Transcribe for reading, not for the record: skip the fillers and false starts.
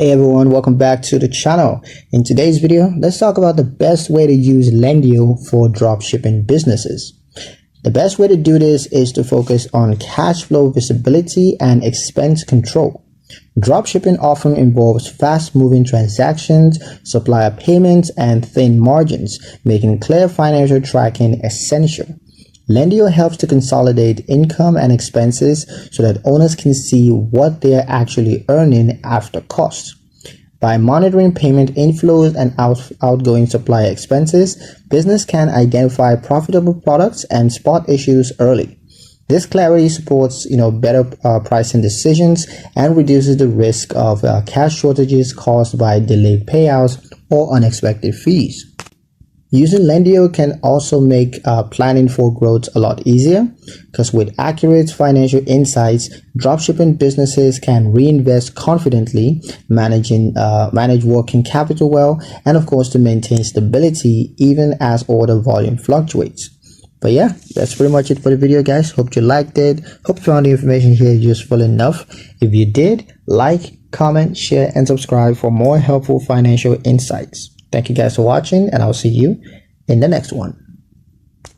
Hey everyone, welcome back to the channel. In today's video, let's talk about the best way to use Lendio for dropshipping businesses. The best way to do this is to focus on cash flow visibility and expense control. Dropshipping often involves fast-moving transactions, supplier payments, and thin margins, making clear financial tracking essential. Lendio helps to consolidate income and expenses so that owners can see what they are actually earning after costs. By monitoring payment inflows and outgoing supplier expenses, business can identify profitable products and spot issues early. This clarity supports better pricing decisions and reduces the risk of cash shortages caused by delayed payouts or unexpected fees. Using Lendio can also make planning for growth a lot easier, because with accurate financial insights, dropshipping businesses can reinvest confidently, manage working capital well, and of course to maintain stability even as order volume fluctuates. But yeah, that's pretty much it for the video, guys. Hope you liked it. Hope you found the information here useful enough. If you did, like, comment, share, and subscribe for more helpful financial insights. Thank you guys for watching, and I'll see you in the next one.